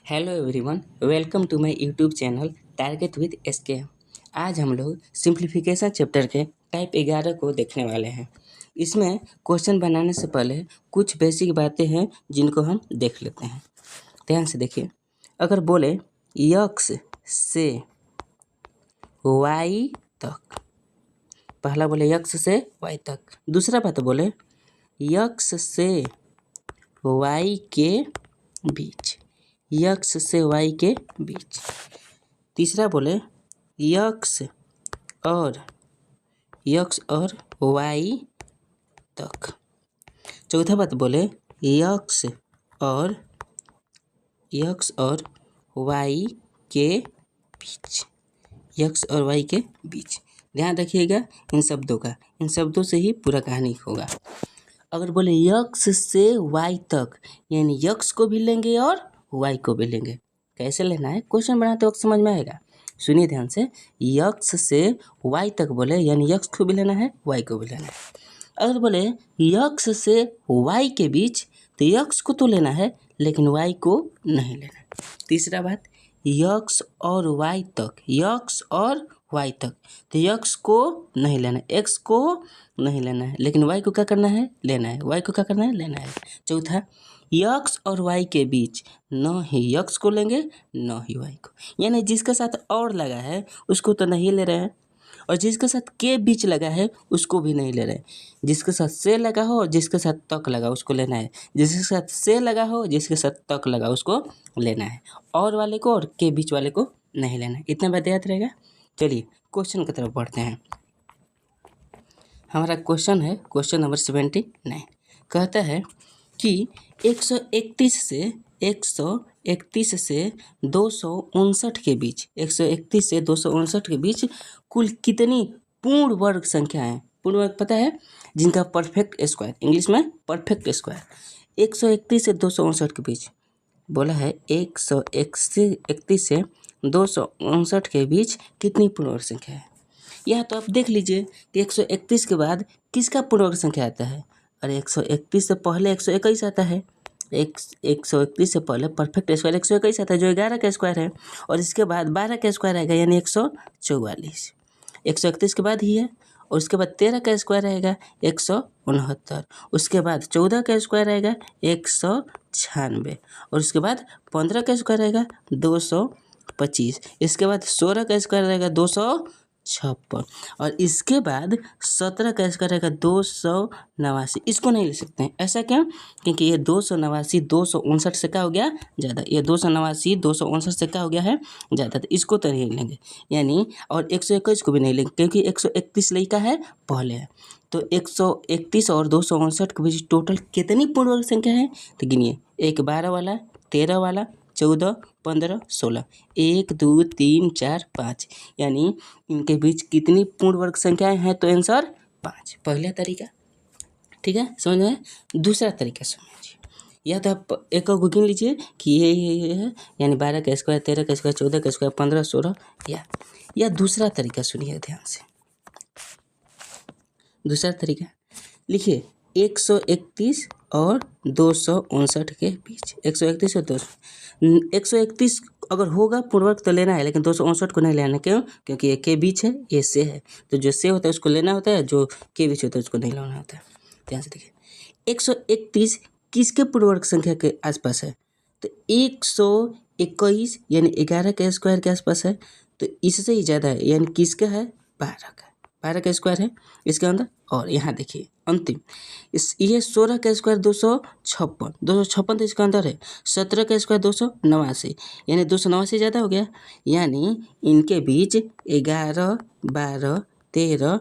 Hello everyone, welcome to my YouTube channel Target with SK. आज हम लोग simplification chapter के टाइप 11 को देखने वाले हैं। इसमें क्वेश्चन बनाने से पहले कुछ बेसिक बातें हैं जिनको हम देख लेते हैं। ध्यान से देखिए, अगर बोले x से y तक, पहला बोले x से y तक, दूसरा बात बोले x से y के बीच, x से y के बीच, तीसरा बोले x और y तक, चौथा बात बोले x और y के बीच, x और y के बीच। ध्यान रखिएगा इन शब्दों से ही पूरा कहानी होगा। अगर बोले x से y तक, यानी x को भी लेंगे और y को भी लेंगे। कैसे लेना है क्वेश्चन बनाते वक्त समझ में आएगा। सुनिए ध्यान से, x से y तक बोले यानी x को भी लेना है, y को भी लेना है। अगर बोले x से y के बीच, तो x को तो लेना है लेकिन y को नहीं लेना है। तीसरा बात, x और y तक, तो x को नहीं लेना है, x को नहीं लेना है, लेकिन y को क्या करना है, लेना है, y को क्या करना है, लेना है। चौथा, x और y के बीच न ही x को लेंगे न ही y को, यानी जिसके साथ और लगा है उसको तो नहीं ले रहे हैं, और जिसके साथ के बीच लगा है उसको भी नहीं ले रहे हैं। जिसके साथ से लगा हो और जिसके साथ तक लगा उसको लेना है, जिसके साथ से लगा हो जिसके साथ तक लगा उसको लेना है, और वाले को और के बीच वाले को नहीं लेना है। इतना बात याद रहेगा। चलिए क्वेश्चन की तरफ बढ़ते हैं। हमारा क्वेश्चन है क्वेश्चन नंबर 79। कहता है कि 131 से 259 के बीच, 131 से 259 के बीच कुल कितनी पूर्ण वर्ग संख्या है। पूर्ण वर्ग पता है, जिनका परफेक्ट स्क्वायर, इंग्लिश में परफेक्ट स्क्वायर। 131 से 259 के बीच बोला है, 131 से 259 के बीच कितनी पूर्ण वर्ग संख्या है। यह तो आप देख लीजिए कि 131 के बाद किसका पूर्ण वर्ग संख्या आता है। अरे 131 से पहले 121 आता है, 131 से पहले परफेक्ट स्क्वायर 121 आता है जो 11 का स्क्वायर है, और इसके बाद 12 का स्क्वायर आएगा यानी 144। 131 के बाद ही है, और उसके बाद 13 का स्क्वायर आएगा 169, उसके बाद 14 का स्क्वायर आएगा 196, और उसके बाद 15 का स्क्वायर आएगा 225, इसके बाद 16 का स्क्वायर आएगा 256, और इसके बाद 17 का स्क्वायर आएगा 289। इसको नहीं ले सकते हैं, ऐसा क्यों? क्योंकि ये 289 259 से क्या हो गया, ज़्यादा। ये 289 259 से क्या हो गया है, ज़्यादा। तो इसको तो नहीं लेंगे, यानी और 121 को भी नहीं लेंगे क्योंकि 131 लड़का है पहले है। तो 131 और 259 के बीच टोटल कितनी पूर्ण वर्ग संख्या है, तो गिनिए। एक 12 वाला, 13 वाला, 14, 15, 16, 1 2 3 4 5, यानी इनके बीच कितनी पूर्ण वर्ग संख्याएं हैं, तो आंसर 5। पहला तरीका ठीक है, समझ में। दूसरा तरीका समझिए, या तो आप एक को गिन लीजिए कि ये है, यानी 12 का स्क्वायर, 13 का स्क्वायर, 14 का स्क्वायर, 15, 16, या दूसरा तरीका सुनिए ध्यान से। दूसरा तरीका लिखिए, 131 और 259 के बीच, 131 और 131 अगर होगा पूर्ण वर्ग तो लेना है, लेकिन 259 को नहीं लेना। क्यों? क्योंकि ये के बीच है, ये से है, तो जो से होता है उसको लेना होता है, जो के बीच होता है उसको नहीं लेना होता है। ध्यान से देखिए, 131 किसके पूर्ण वर्ग संख्या के आसपास है, तो 121 यानी 11 के स्क्वायर के आसपास है, तो इससे ही ज़्यादा है, यानी किसका है, 12 का। 12 का स्क्वायर है इसके अंदर। और यहाँ देखिए अंतिम, ये 16 का स्क्वायर 256 तो इसके अंदर है। 17 का स्क्वायर 289, यानी 289 ज़्यादा हो गया, यानी इनके बीच 11 12 13,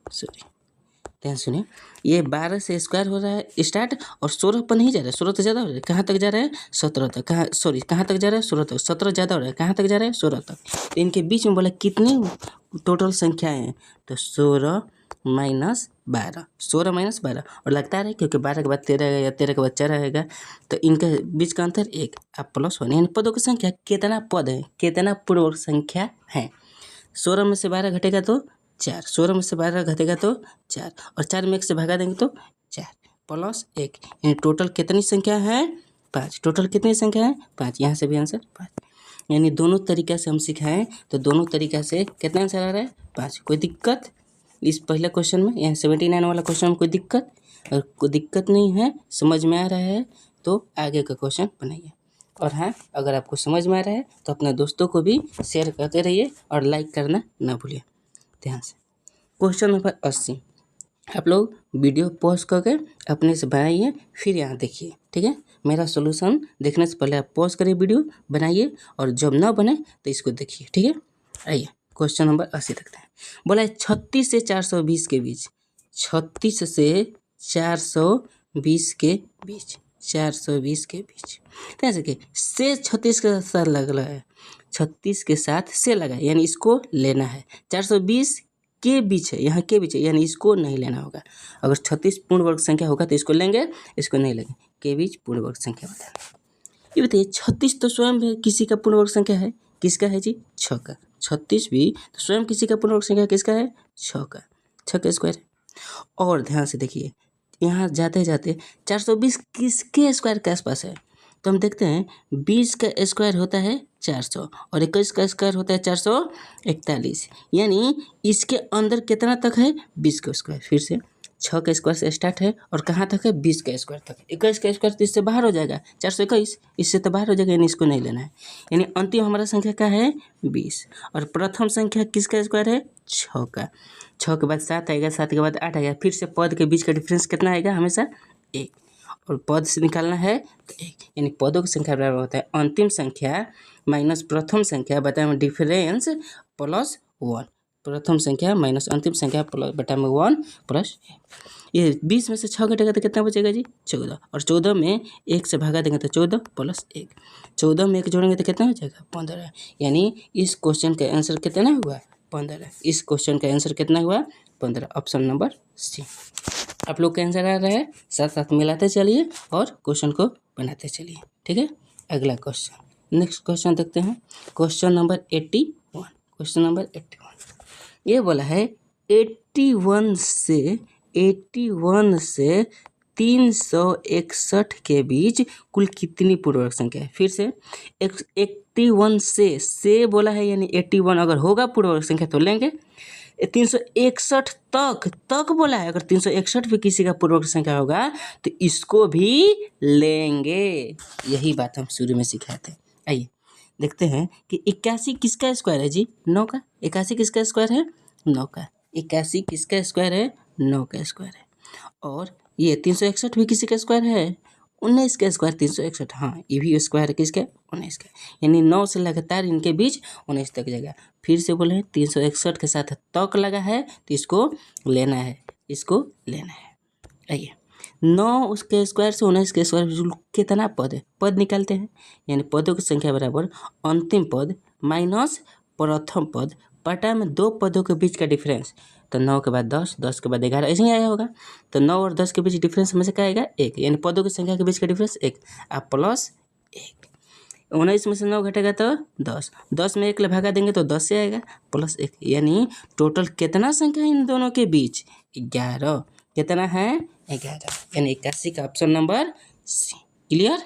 सॉरी ध्यान सुनिए, ये 12 से स्क्वायर हो रहा है स्टार्ट, और 16 पर नहीं जा रहा है, 16 तो ज़्यादा हो रहा है, कहाँ तक जा रहा है, 17 तक, कहाँ तक जा रहा है, 16 तक, 17 ज़्यादा हो रहा है, कहाँ तक जा रहा है, 16 तक। तो इनके बीच में बोला कितनी टोटल संख्याएं हैं, तो 16 माइनस 12, 16 माइनस 12, और लगता है क्योंकि 12 के बाद 13 आएगा या 13 के बाद 4 आएगा, तो इनके बीच का अंतर 1, आप प्लस 1, यानी पदों की संख्या कितना पद है, कितना पूर्ण संख्या है। 16 में से 12 घटेगा तो 4, 16 में से 12 घटेगा तो 4, और 4 में 1 से भगा देंगे तो 4 प्लस 1, यानी टोटल कितनी संख्या है, 5। टोटल कितनी संख्या है? 5। यहाँ से भी आंसर 5। यानी दोनों तरीक़ा से हम सिखाएं तो दोनों तरीक़ा से कितना आंसर आ रहा है? 5। कोई दिक्कत इस पहले क्वेश्चन में, यहाँ 79 वाला क्वेश्चन में कोई दिक्कत? अगर कोई दिक्कत नहीं है, समझ में आ रहा है तो आगे का क्वेश्चन बनाइए। और हाँ, अगर आपको समझ में आ रहा है तो अपने दोस्तों को भी शेयर करते रहिए और लाइक करना ना भूलिए। ध्यान से क्वेश्चन नंबर 80 आप लोग वीडियो पॉज करके अपने से बनाइए, फिर यहाँ देखिए, ठीक है। मेरा सॉल्यूशन देखने से पहले आप पॉज करिए, वीडियो बनाइए, और जब ना बने तो इसको देखिए, ठीक है। आइए क्वेश्चन नंबर 80 देखते हैं। बोला है 36 से 420 के बीच, 36 से 420 के बीच, 420 के बीच, कैसे कि से 36 के साथ लगा है, 36 के साथ से लगा है, यानी इसको लेना है। 420 के बीच है, यहाँ के बीच है, यानी इसको नहीं लेना होगा। अगर 36 पूर्ण वर्ग संख्या होगा तो इसको लेंगे, इसको नहीं लेंगे। के बीच पूर्ण वर्ग संख्या बताना। ये बताइए 36 तो स्वयं भी किसी का पूर्ण वर्ग संख्या है, किसका है जी? 6 का। 36 भी तो स्वयं किसी का पूर्ण वर्ग संख्या किसका है? 6 का। 6 का स्क्वायर है। और ध्यान से देखिए, यहाँ जाते जाते 420 किसके स्क्वायर के आसपास है? तो हम देखते हैं 20 का स्क्वायर होता है 400 और 21 का स्क्वायर होता है 441, यानी इसके अंदर कितना तक है? 20 का स्क्वायर। फिर से 6 का स्क्वायर से स्टार्ट है और कहाँ तक है? 20 का स्क्वायर तक। 21 का स्क्वायर तो इससे बाहर हो जाएगा, 421 इससे तो बाहर हो जाएगा, यानी इसको नहीं लेना है। यानी अंतिम हमारा संख्या क्या है? 20। और प्रथम संख्या किसका स्क्वायर है? 6 का। 6 के बाद 7 आएगा, 7 के बाद 8 आएगा, फिर से पद के बीच का डिफरेंस कितना आएगा? हमेशा 1। और पद से निकालना है तो 1, यानी पदों की संख्या बराबर होता है अंतिम संख्या माइनस प्रथम संख्या बटा में डिफरेंस प्लस 1। प्रथम संख्या माइनस अंतिम संख्या प्लस बटा में 1 प्लस। ये 20 में से 6 घटेगा तो कितना बचेगा जी? 14। और 14 में 1 से भागा देंगे तो 14 प्लस 1। 14 में 1 जोड़ेंगे तो कितना हो जाएगा? 15। यानी इस क्वेश्चन का आंसर कितना हुआ? 15। इस क्वेश्चन का आंसर कितना हुआ? 15। Option number C. आप लोग का आंसर आ रहा है, साथ साथ मिलाते चलिए और क्वेश्चन को बनाते चलिए, ठीक है। अगला क्वेश्चन, नेक्स्ट क्वेश्चन देखते हैं। Question number 81। क्वेश्चन नंबर 81 ये बोला है 81 से 361 के बीच कुल कितनी पूर्ण वर्ग संख्या है? फिर से 81 से बोला है, यानी 81 अगर होगा पूर्ण वर्ग संख्या तो लेंगे। 361 तक बोला है, अगर 361 भी किसी का पूर्ण वर्ग संख्या होगा तो इसको भी लेंगे। यही बात हम शुरू में सिखाए थे। आइए देखते हैं कि 81 किसका स्क्वायर है जी? 9 का। 81 किसका स्क्वायर है? 9 का। 81 किसका स्क्वायर है? 9 का स्क्वायर है। और ये 361 भी किसी का स्क्वायर है? 19 का स्क्वायर 361। हाँ, ये भी स्क्वायर है किसका? 19 का। यानी 9 से लगातार इनके बीच 19 तक जाएगा। फिर से बोले 361 के साथ तक लगा है तो इसको लेना है, इसको लेना है। आइए 9 उसके स्क्वायर से 19 के स्क्वायर कितना पद है? पद निकालते हैं, यानी पदों की संख्या बराबर अंतिम पद माइनस प्रथम पद बटा में 2 पदों के बीच का डिफरेंस। तो 9 के बाद 10, 10 के बाद 11, ऐसे ही आया होगा। तो 9 और 10 के बीच डिफरेंस हमेशा क्या आएगा? 1, यानी पदों की संख्या के बीच का डिफरेंस 1 आप प्लस 1। 19 में से 9 घटेगा तो 10, 10 में 1 ले भागा देंगे तो 10 से आएगा प्लस 1, यानी टोटल कितना संख्या इन दोनों के बीच? 11। कितना है? 11। यानी 81 का ऑप्शन नंबर सी। क्लियर?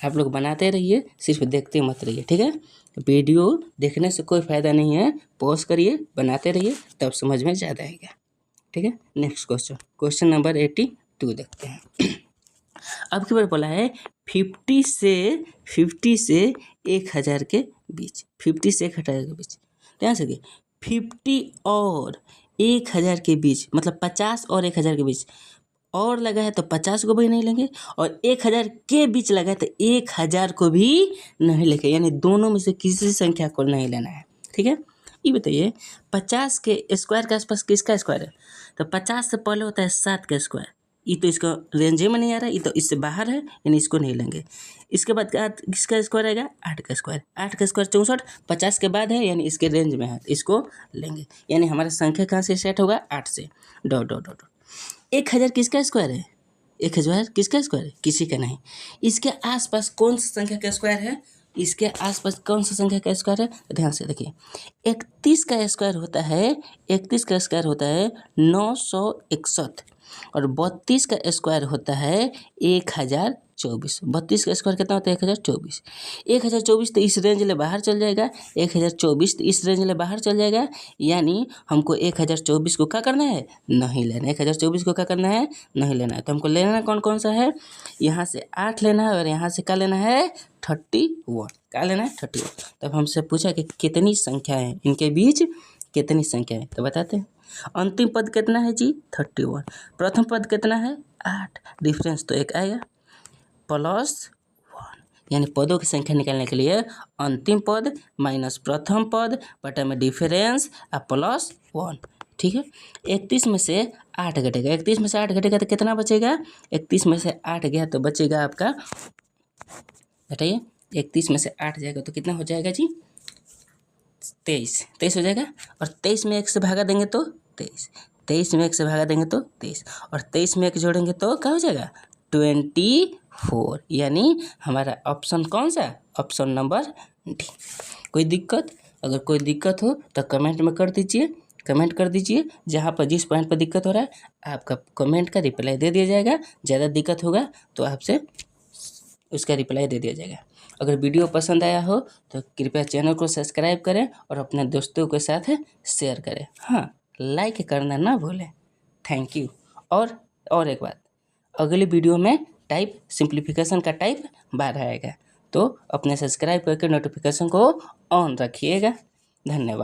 आप लोग बनाते रहिए, सिर्फ देखते मत रहिए, ठीक है। वीडियो देखने से कोई फ़ायदा नहीं है, पॉज करिए, बनाते रहिए, तब समझ में ज़्यादा आएगा, ठीक है। नेक्स्ट क्वेश्चन, क्वेश्चन नंबर 82 देखते हैं। अब की बार बोला है 50 से 1000 के बीच, 50 से 1000 के बीच। ध्यान से 50 और 1000 के बीच, मतलब 50 और 1000 के बीच और लगा है तो 50 को भी नहीं लेंगे, और 1000 के बीच लगा है तो 1000 को भी नहीं लेंगे, यानी दोनों में से किसी संख्या को नहीं लेना है, ठीक है। ये बताइए 50 के स्क्वायर के आसपास किसका स्क्वायर है? तो 50 से पहले होता है 7 का स्क्वायर। ये तो इसका रेंज में नहीं आ रहा है, ये तो इससे बाहर है, यानी इसको नहीं लेंगे। इसके बाद किसका स्क्वायर आएगा? 8 का स्क्वायर। 8 का स्क्वायर 64, 50 के बाद है, यानी इसके रेंज में है, इसको लेंगे। यानी हमारा संख्या कहाँ से स्टार्ट होगा? 8 से। Dot dot dot. 1000 किसका स्क्वायर है? 1000 किसका स्क्वायर है? किसी का नहीं। इसके आसपास कौन सा संख्या का स्क्वायर है? इसके आसपास कौन सा संख्या का स्क्वायर है? ध्यान से देखिए, 31 का स्क्वायर होता है, 31 का स्क्वायर होता है 961। और 32 का स्क्वायर होता है 1024। 32 का स्क्वायर कितना होता है 1024। 1024 तो इस रेंज ले बाहर चल जाएगा, 1024 तो इस रेंज ले बाहर चल जाएगा, यानी हमको 1024 को क्या करना है, नहीं लेना। 1024 को क्या करना है, नहीं लेना है। तो हमको लेना कौन कौन सा है, यहाँ से 8 लेना है और यहाँ से क्या लेना है 31। क्या लेना है 31। तब हमसे पूछा कि कितनी संख्या है इनके बीच, कितनी संख्या है, तो बताते हैं। अंतिम पद कितना है जी 31, प्रथम पद कितना है 8, डिफरेंस तो 1 आएगा, +1, यानी पदों की संख्या निकालने के लिए अंतिम पद माइनस प्रथम पद बटा में डिफरेंस और +1। ठीक है, 31 में से 8 घटेगा, 31 में से 8 घटेगा तो कितना बचेगा, 31 में से 8 गया तो बचेगा आपका, बताइए 31 में से 8 जाएगा तो कितना हो जाएगा जी 23 हो जाएगा। और 23 में 1 से भागा देंगे तो 23 में 1 से भागा देंगे तो 23, और 23 में 1 जोड़ेंगे तो क्या हो जाएगा 24, यानी हमारा ऑप्शन कौन सा, ऑप्शन नंबर डी। कोई दिक्कत, अगर कोई दिक्कत हो तो कमेंट में कर दीजिए, कमेंट कर दीजिए, जहाँ पर जिस पॉइंट पर दिक्कत हो रहा है आपका कमेंट का रिप्लाई दे दिया जाएगा। ज़्यादा दिक्कत होगा तो आपसे उसका रिप्लाई दे दिया जाएगा। अगर वीडियो पसंद आया हो तो कृपया चैनल को सब्सक्राइब करें और अपने दोस्तों के साथ शेयर करें। हाँ, लाइक करना ना भूलें। Thank you. और एक बात, अगली वीडियो में टाइप सिंप्लीफिकेशन का टाइप 12 आएगा, तो अपने सब्सक्राइब करके नोटिफिकेशन को ऑन रखिएगा। धन्यवाद।